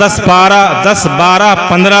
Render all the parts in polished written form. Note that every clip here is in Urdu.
10, 12, 15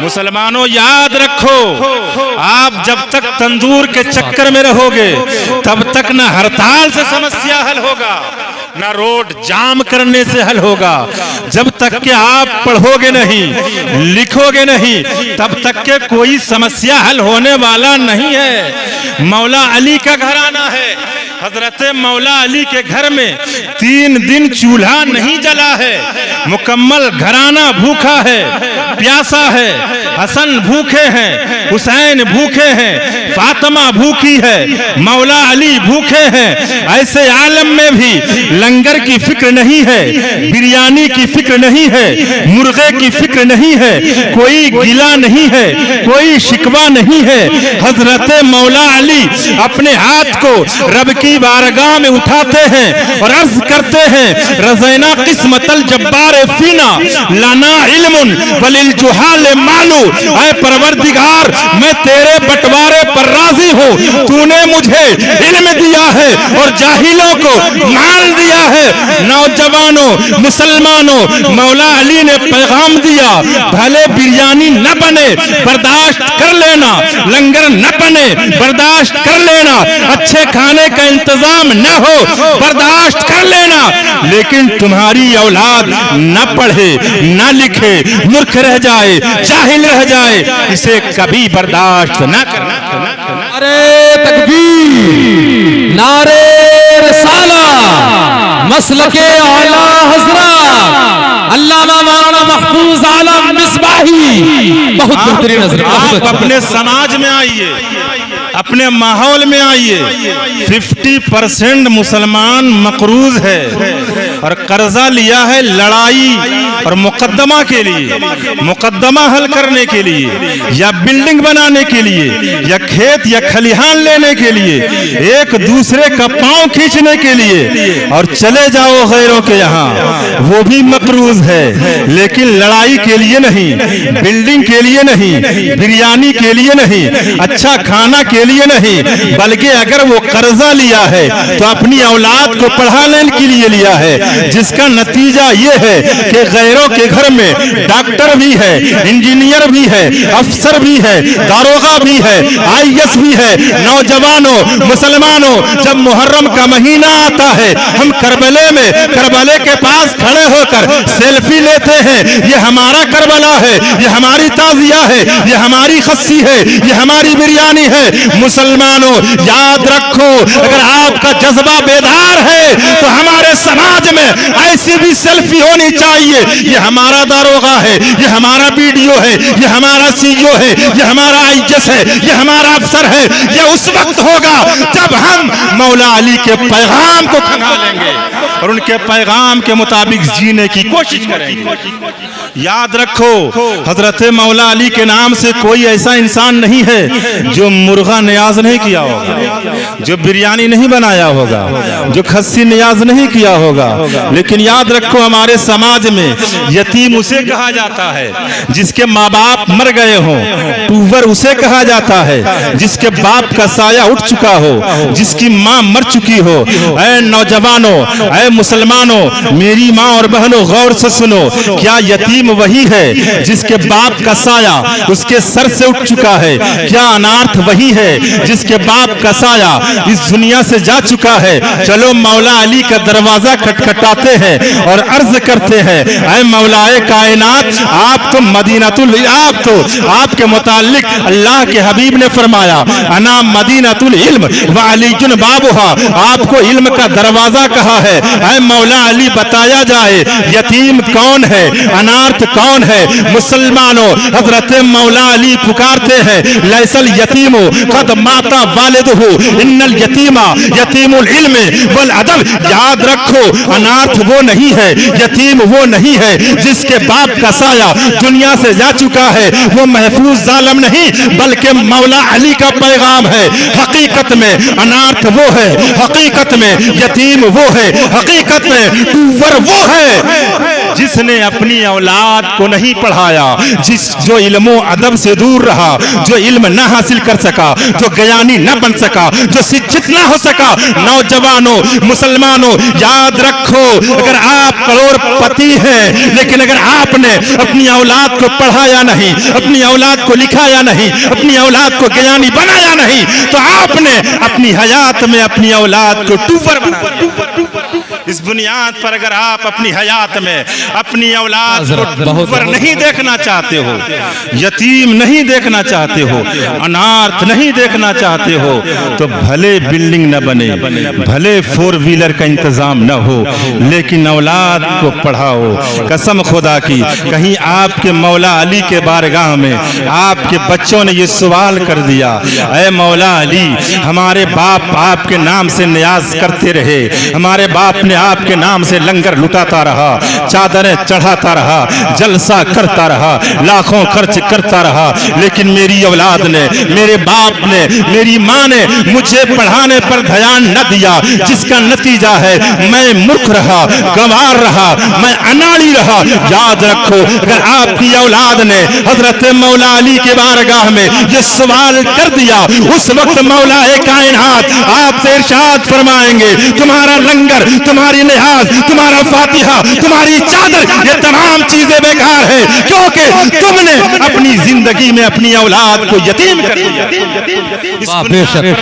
مسلمانوں یاد رکھو، آپ جب تک تندور کے چکر میں رہو گے تب تک نہ ہڑتال سے سمسیا حل ہوگا، نہ روڈ جام کرنے سے حل ہوگا۔ جب تک کہ آپ پڑھو گے نہیں، لکھو گے نہیں، تب تک کہ کوئی سمسیا حل ہونے والا نہیں ہے۔ مولا علی کا گھرانہ ہے، حضرت مولا علی کے گھر میں 3 دن چولہا نہیں جلا ہے، مکمل گھرانہ بھوکا ہے، پیاسا ہے۔ حسن بھوکے ہیں، حسین بھوکے ہیں، فاطمہ بھوکی ہے، مولا علی بھوکے ہیں۔ ایسے عالم میں بھی لنگر کی فکر نہیں ہے، بریانی کی فکر نہیں ہے، مرغے کی فکر نہیں ہے، کوئی گلہ نہیں ہے، کوئی شکوہ نہیں ہے۔ حضرت مولا علی اپنے ہاتھ کو رب کی بارگاہ میں اٹھاتے ہیں اور عرض کرتے ہیں رضینا قسمت الجبار فینا لنا علم وللجہال مالو۔ اے پروردگار، میں تیرے بٹوارے پر راضی ہوں، تو نے مجھے علم دیا ہے اور جاہلوں کو مال دیا ہے۔ نوجوانوں، مسلمانوں، مولا علی نے پیغام دیا، بھلے بریانی نہ بنے برداشت کر لینا، لنگر نہ بنے برداشت کر لینا، اچھے کھانے کا انتظام نہ ہو برداشت کر لینا، لیکن تمہاری اولاد نہ پڑھے نہ لکھے، مورکھ رہ جائے، جاہل رہ جائے، اسے کبھی برداشت نہ کرنا۔ نعرے تکبیر، نعرے رسالہ، مسلک اعلی حضرات علامہ مولانا محفوظ عالم مصباحی، بہت بہترین حضرت۔ آپ اپنے سماج میں آئیے، اپنے ماحول میں آئیے، 50% مسلمان مقروض ہے اور قرضہ لیا ہے لڑائی اور مقدمہ کے لیے، مقدمہ حل کرنے کے لیے، یا بلڈنگ بنانے کے لیے، یا کھیت یا کھلیہان لینے کے لیے، ایک دوسرے کا پاؤں کھینچنے کے لیے، اور چلے جاؤ غیروں کے یہاں، وہ بھی مقروض ہے، لیکن لڑائی کے لیے نہیں، بلڈنگ کے لیے نہیں، بریانی کے لیے نہیں، اچھا کھانا کے لیے نہیں، بلکہ اگر وہ قرضہ لیا ہے تو اپنی اولاد کو پڑھانے کے لیے لیا ہے، جس کا نتیجہ یہ ہے کہ غیروں کے گھر میں ڈاکٹر بھی ہے، انجینئر بھی ہے، افسر بھی ہے، داروغہ بھی ہے، IAS بھی ہے۔ نوجوانوں، مسلمانوں، جب محرم کا مہینہ آتا ہے ہم کربلے میں کربلے کے پاس کھڑے ہو کر سیلفی لیتے ہیں، یہ ہمارا کربلا ہے، یہ ہماری تعزیہ ہے، یہ ہماری خصی ہے، یہ ہماری بریانی ہے۔ مسلمانوں یاد رکھو، اگر آپ کا جذبہ بیدار ہے تو ہمارے سماج میں ایسی بھی سیلفی ہونی چاہیے، یہ ہمارا داروغہ ہے، یہ ہمارا BDO ہے، یہ ہمارا CO ہے، یہ ہمارا IAS ہے، یہ ہمارا افسر ہے۔ یہ اس وقت ہوگا جب ہم مولا علی کے پیغام کو کھنگالیں گے اور ان کے پیغام کے مطابق جینے کی کوشش کریں گے۔ یاد رکھو، حضرت مولا علی کے نام سے کوئی ایسا انسان نہیں ہے جو مرغا نیاز نہیں کیا ہوگا، جو بریانی نہیں بنایا ہوگا، جو خسی نیاز نہیں کیا ہوگا، لیکن یاد رکھو ہمارے سماج میں یتیم اسے کہا جاتا ہے جس کے ماں باپ مر گئے ہوں، ٹوور اسے کہا جاتا ہے جس کے باپ کا سایہ اٹھ چکا ہو، جس کی ماں مر چکی ہو۔ اے نوجوانوں، اے مسلمانوں، میری ماں اور بہنوں غور سے سنو، کیا یتیم وہی ہے جس کے باپ کا سایہ اس کے سر سے اٹھ چکا ہے؟ کیا انارتھ وہی ہے جس کے باپ کا سایہ اس دنیا سے جا چکا ہے؟ چلو مولا علی کا دروازہ کھٹکھٹاتے ہیں اور عرض کرتے ہیں، اے مولا کائنات، آپ تو مدینۃ آپ تو آپ کے متعلق اللہ کے حبیب نے فرمایا انا مدینۃ العلم وعلی بابھا، آپ کو علم کا دروازہ کہا ہے۔ اے مولا علی بتایا جائے یتیم کون ہے، انارتھ کون ہے؟ مسلمانوں، حضرت مولا علی پکارتے ہیں لیس الیتیم قد مات والدہ ان الیتیم یتیم العلم والادب۔ یاد رکھو، انارتھ وہ نہیں ہے، یتیم وہ نہیں ہے جس کے باپ کا سایہ دنیا سے جا چکا ہے، وہ محفوظ ظالم نہیں بلکہ مولا علی کا پیغام ہے۔ حقیقت میں انارتھ وہ ہے، حقیقت میں یتیم وہ ہے، حقیقت میں ٹوور وہ ہے جس نے اپنی اولاد کو نہیں پڑھایا، جو علم و ادب سے دور رہا، جو علم نہ حاصل کر سکا، جو گیانی نہ بن سکا، جو شکھت نہ ہو سکا، نوجوانوں مسلمانوں یاد رکھو، اگر آپ کروڑ پتی ہیں لیکن اگر آپ نے اپنی اولاد کو پڑھایا نہیں، اپنی اولاد کو لکھایا نہیں، اپنی اولاد کو گیانی بنایا نہیں، تو آپ نے اپنی حیات میں اپنی اولاد کو ٹوپر بنایا۔ اس بنیاد پر اگر آپ اپنی حیات میں اپنی اولاد کو ٹوپر نہیں دیکھنا چاہتے ہو، یتیم نہیں دیکھنا چاہتے ہو، انارتھ نہیں دیکھنا چاہتے ہو، تو بھلے بلڈنگ نہ بنے، بھلے 4 ویلر کا انتظام نہ ہو، لیکن اولاد کو پڑھاؤ۔ قسم خدا کی، کہیں آپ کے مولا علی کے بارگاہ میں آپ کے بچوں نے یہ سوال کر دیا، اے مولا علی، ہمارے باپ آپ کے نام سے نیاز کرتے رہے، ہمارے باپ نے آپ کے نام سے لنگر لٹاتا رہا، چادریں چڑھاتا رہا، جلسہ کرتا رہا، لاکھوں خرچ کرتا رہا، لیکن میری اولاد نے، میرے باپ نے، میری ماں نے مجھے پڑھانے پر دھیان نہ دیا، جس کا نتیجہ ہے میں مورکھ رہا، گنوار رہا، میں اناڑی رہا۔ یاد رکھو، اگر آپ کی اولاد نے حضرت مولا علی کے بارگاہ میں یہ سوال کر دیا، اس وقت مولا کائنات آپ سے ارشاد فرمائیں گے، تمہارا لنگر، تمہاری نہاز، تمہارا فاتحہ، تمہاری چادر، یہ تمام چیزیں بیکار ہیں، کیونکہ تم نے اپنی زندگی میں اپنی اولاد کو یتیم کر دیا۔ اس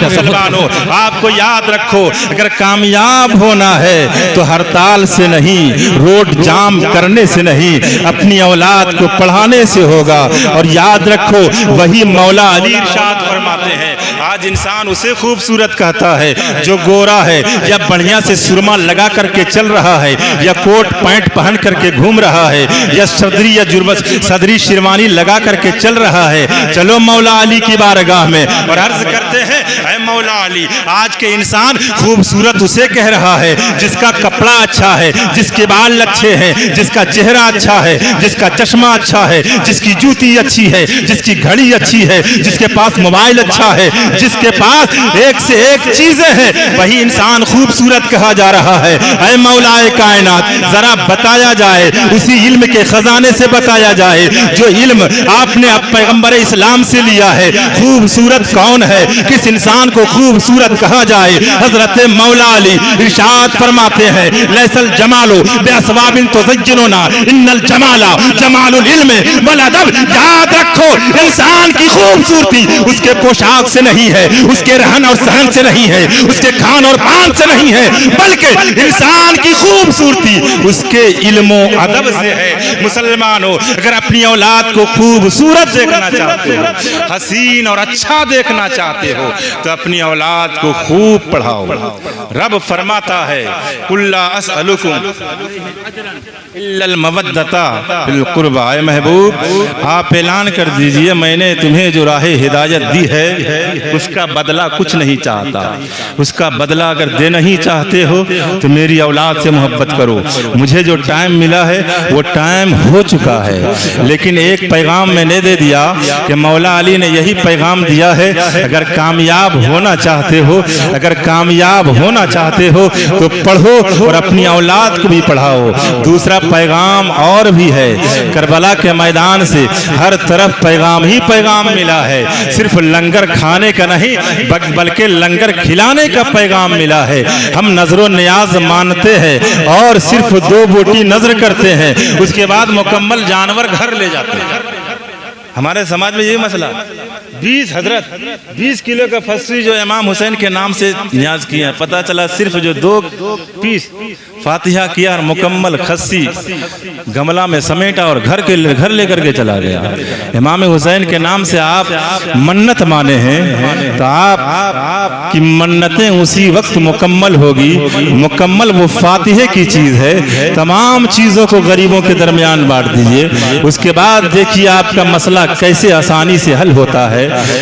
مسلمانوں، آپ کو یاد رکھو، اگر کامیاب ہونا ہے تو ہڑتال سے نہیں، روڈ جام کرنے سے نہیں، اپنی اولاد کو پڑھانے سے ہوگا۔ اور یاد رکھو، وہی مولا علی ارشاد فرماتے ہیں، آج انسان اسے خوبصورت کہتا ہے جو گورا ہے، یا بڑھیا سے سرما لگا کر کے چل رہا ہے، یا کوٹ پینٹ پہن کر کے گھوم رہا ہے، یا صدری شیروانی لگا کر کے چل رہا ہے۔ چلو مولا علی کی بارگاہ میں اور عرض کرتے ہیں، اے مولا علی، آج کے انسان خوبصورت اسے کہہ رہا ہے جس کا کپڑا اچھا ہے، جس کے بال اچھے ہیں، جس کا چہرہ اچھا ہے، جس کا چشمہ اچھا ہے، جس کی جوتی اچھی ہے، جس کی گھڑی اچھی ہے، جس کے پاس موبائل اچھا ہے، جس کے پاس ایک سے ایک چیزیں ہیں، وہی انسان خوبصورت کہا جا رہا ہے۔ اے مولا کائنات، ذرا بتایا جائے، اسی علم کے خزانے سے بتایا جائے جو علم آپ نے پیغمبر اسلام سے لیا ہے، خوبصورت کون ہے، کس انسان کو خوبصورت کہا جائے۔ حضرت مولا علی ارشاد فرماتے ہیں، لیس الجمال باسباب تزیننا ان الجمال جمال العلم والادب۔ یاد رکھو، انسان کی خوبصورتی اس کے پوشاک سے نہیں ہے، اس کے رہن اور سہن سے نہیں ہے، اس کے کھان اور پان سے نہیں ہے، بلکہ انسان کی خوبصورتی اس کے علم و ادب سے ہے۔ مسلمانوں، اگر اپنی اولاد کو خوبصورت دیکھنا چاہتے ہو، حسین اور اچھا دیکھنا چاہتے ہو، تو اپنی اولاد کو خوب پڑھاؤ۔ رب فرماتا ہے، قُل لَا أَسْأَلُكُمْ إِلَّا الْمَوَدَّةَ فِي الْقُرْبَى۔ اے محبوب، آپ اعلان کر دیجئے، میں نے تمہیں جو راہ ہدایت دی ہے اس کا بدلہ کچھ نہیں چاہتا، اس کا بدلہ اگر دینا ہی چاہتے ہو تو میری اولاد سے محبت کرو۔ مجھے جو ٹائم ملا ہے وہ ٹائم ہو چکا ہے، لیکن ایک پیغام میں نے دے دیا کہ مولا علی نے یہی پیغام دیا ہے، اگر کامیاب ہونا چاہتے ہو، اگر کامیاب ہونا چاہتے ہو تو پڑھو اور اپنی اولاد کو بھی پڑھاؤ۔ دوسرا پیغام اور بھی ہے، کربلا کے میدان سے ہر طرف پیغام ہی پیغام ملا ہے، صرف لنگر کھانے کا نہیں بلکہ لنگر کھلانے کا پیغام ملا ہے۔ ہم نظر و نیاز مانتے ہیں اور صرف 2 بوٹی نظر کرتے ہیں، اس کے بعد مکمل جانور گھر لے جاتے ہیں۔ ہمارے سماج میں یہ مسئلہ، 20 کلو کا پھسری جو امام حسین کے نام سے نیاز کیا، پتہ چلا صرف جو 2 پیس فاتحہ کیا اور مکمل خسی گملہ میں سمیٹا اور گھر لے کر کے چلا گیا۔ امام حسین کے نام سے آپ منت مانے ہیں تو آپ کی منتیں اسی وقت مکمل ہوگی۔ مکمل وہ فاتحے کی چیز ہے، تمام چیزوں کو غریبوں کے درمیان بانٹ دیجئے، اس کے بعد دیکھیے آپ کا مسئلہ کیسے آسانی سے حل ہوتا ہے۔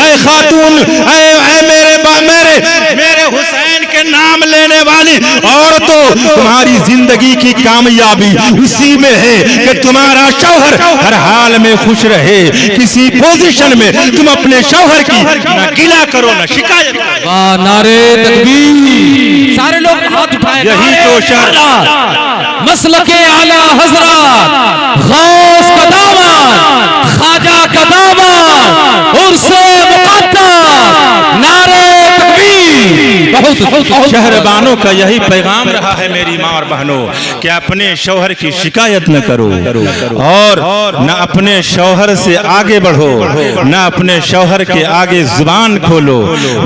اے خاتون، اے میرے حسین کے نام لینے والی عورتوں، تمہاری زندگی کی کامیابی اسی میں ہے کہ تمہارا شوہر ہر حال میں خوش رہے، کسی پوزیشن میں تم اپنے شوہر کی نہ گلہ کرو نہ شکایت کرو۔ واہ، نعرے تکبیر، سارے لوگ ہاتھ اٹھائیں، یہی تو شرط مسلک اعلی حضرات، غوث کا دامن، خواجہ کا دامن، عرس مقدس، نعرے شہربانوں کا یہی پیغام رہا ہے میری ماں اور بہنوں کہ اپنے شوہر کی شکایت نہ کرو اور نہ اپنے شوہر سے آگے بڑھو، نہ اپنے شوہر کے آگے زبان کھولو،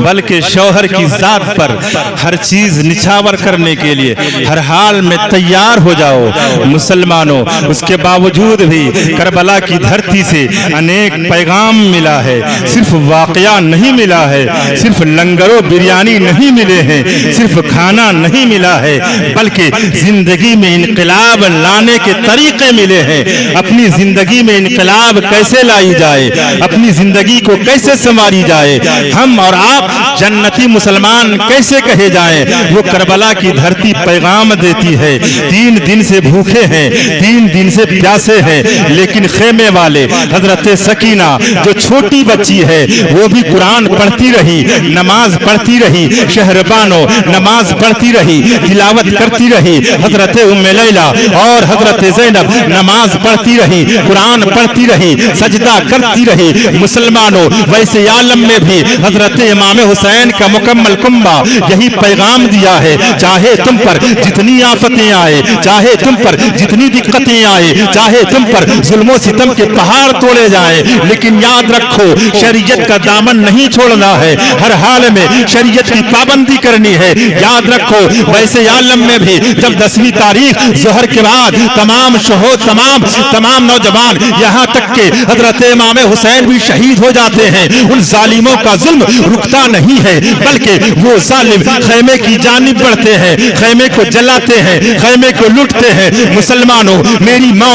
بلکہ شوہر کی ذات پر ہر چیز نچھاور کرنے کے لیے ہر حال میں تیار ہو جاؤ۔ مسلمانوں، اس کے باوجود بھی کربلا کی دھرتی سے انیک پیغام ملا ہے، صرف واقعہ نہیں ملا ہے، صرف لنگر و بریانی نہیں ملے ہیں، صرف کھانا نہیں ملا ہے، بلکہ زندگی میں انقلاب لانے کے طریقے ملے ہیں۔ اپنی زندگی میں انقلاب کیسے لائی جائے، اپنی زندگی کو کیسے سنواری جائے، ہم اور آپ جنتی مسلمان کیسے کہے جائیں، وہ کربلا کی دھرتی پیغام دیتی ہے۔ 3 دن سے بھوکے ہیں، 3 دن سے پیاسے ہیں، لیکن خیمے والے حضرت سکینہ جو چھوٹی بچی ہے وہ بھی قرآن پڑھتی رہی، نماز پڑھتی رہی، شہربانو نماز پڑھتی رہی، تلاوت کرتی رہی۔ حضرت ام لیلہ اور حضرت زینب نماز پڑھتی رہی، قرآن پڑھتی رہی، سجدہ کرتی رہی۔ مسلمانوں، ویسے عالم میں بھی حضرت امام حسین کا مکمل کنبہ یہی پیغام دیا ہے، چاہے تم پر جتنی آفتیں آئے، چاہے تم پر جتنی دقتیں آئے، چاہے تم پر ظلم و ستم کے پہاڑ توڑے جائیں، لیکن یاد رکھو شریعت کا دامن نہیں چھوڑنا ہے، ہر حال میں شریعت کی پابندی کرنی ہے۔ یاد رکھو ویسے عالم میں بھی جب 10ویں تاریخ ظہر کے بعد تمام شہود، تمام نوجوان، یہاں تک کہ حضرت امام حسین بھی شہید ہو جاتے ہیں، ان ظالموں کا ظلم رکتا نہیں ہے، بلکہ وہ ظالم خیمے کی جانب بڑھتے ہیں، خیمے کو جلاتے ہیں، خیمے کو لوٹتے ہیں۔ مسلمانوں، میری ماں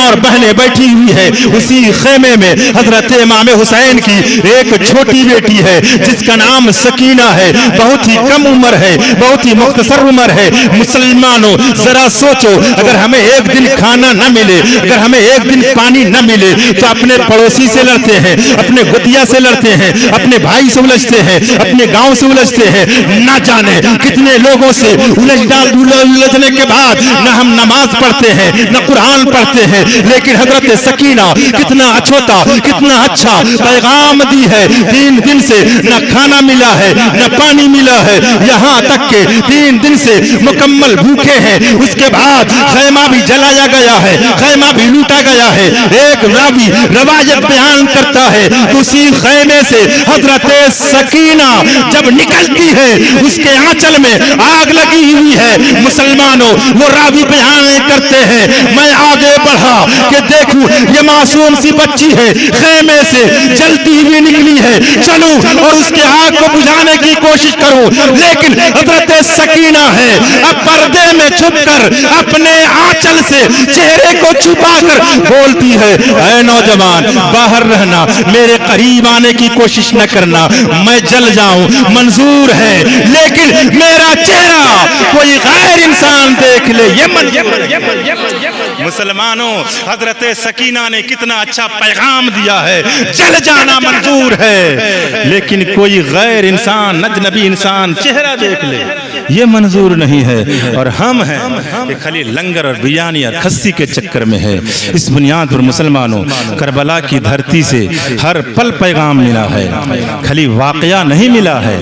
اور بہنیں بیٹھی ہوئی ہے، اسی خیمے میں حضرت امام حسین کی ایک چھوٹی بیٹی ہے جس کا نام سکینہ ہے، بہت ہی کم عمر ہے، بہت ہی مختصر عمر ہے۔ مسلمانوں، ذرا سوچو، اگر ہمیں ایک دن کھانا نہ ملے، اگر ہمیں ایک دن پانی نہ ملے تو اپنے پڑوسی سے لڑتے ہیں، اپنے گتیا سے لڑتے ہیں، اپنے بھائی سے الجھتے ہیں، اپنے گاؤں سے الجھتے ہیں، نہ جانے کتنے لوگوں سے الجھنے کے بعد نہ ہم نماز پڑھتے ہیں نہ قرآن پڑھتے ہیں، لیکن حضرت سکینہ کتنا اچھوتا، کتنا اچھا پیغام دی ہے۔ 3 دن سے نہ کھانا ملا ہے نہ پانی ملا ہے، یہاں تک کہ 3 دن سے مکمل بھوکے ہیں، اس کے بعد خیمہ بھی جلایا گیا ہے، خیمہ بھی لوٹا گیا ہے۔ ایک راوی روایت بیان کرتا ہے، اسی خیمے سے حضرت سکینہ جب نکلتی ہے اس کے آنچل میں آگ لگی ہوئی ہے۔ مسلمانوں، وہ راوی بیان کرتے ہیں، میں آگے بڑھا کہ دیکھوں یہ معصوم سی بچی ہے، خیمے سے جلتی ہوئی نکلی ہے، چلوں اور اس کے آگ کو بجھانے کی کوشش کروں، لیکن حضرت سکینہ ہے، اب پردے میں چھپ کر اپنے آنچل سے چہرے کو چھپا کر بولتی ہے، اے نوجوان باہر رہنا، میرے قریب آنے کی کوشش نہ کرنا، میں جل جاؤں منظور ہے، لیکن میرا چہرہ کوئی غیر انسان دیکھ لے مسلمانوں، حضرت سکینہ نے کتنا اچھا پیغام دیا ہے، جل جانا منظور ہے، لیکن کوئی غیر انسان، اجنبی انسان چہرہ دیکھ لے یہ منظور نہیں ہے۔ اور ہم ہیں کہ خالی لنگر اور بریانی اور کھسی کے چکر میں ہے۔ اس بنیاد پر مسلمانوں، کربلا کی دھرتی سے ہر پل پیغام ملا ہے، خالی واقعہ نہیں ملا ہے،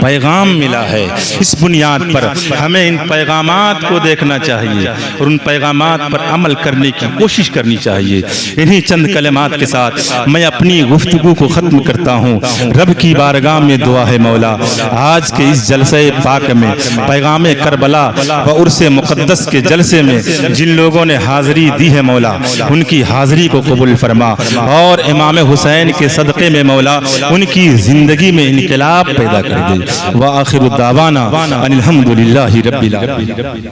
پیغام ملا ہے۔ اس بنیاد پر ہمیں ان پیغامات کو دیکھنا چاہیے اور ان پیغامات پر عمل کرنے کی کوشش کرنی چاہیے۔ انہی چند کلمات کے ساتھ میں اپنی گفتگو کو ختم کرتا ہوں۔ رب کی بارگاہ میں دعا ہے مولا، آج کے اس جلسہ پاک میں پیغام کربلا و عرس مقدس کے جلسے میں جن لوگوں نے حاضری دی ہے مولا، ان کی حاضری کو قبول فرما، اور امام حسین کے صدقے میں مولا ان کی زندگی میں انقلاب پیدا کر دے۔ وآخر الدعوانا ان الحمدللہ رب العالمین۔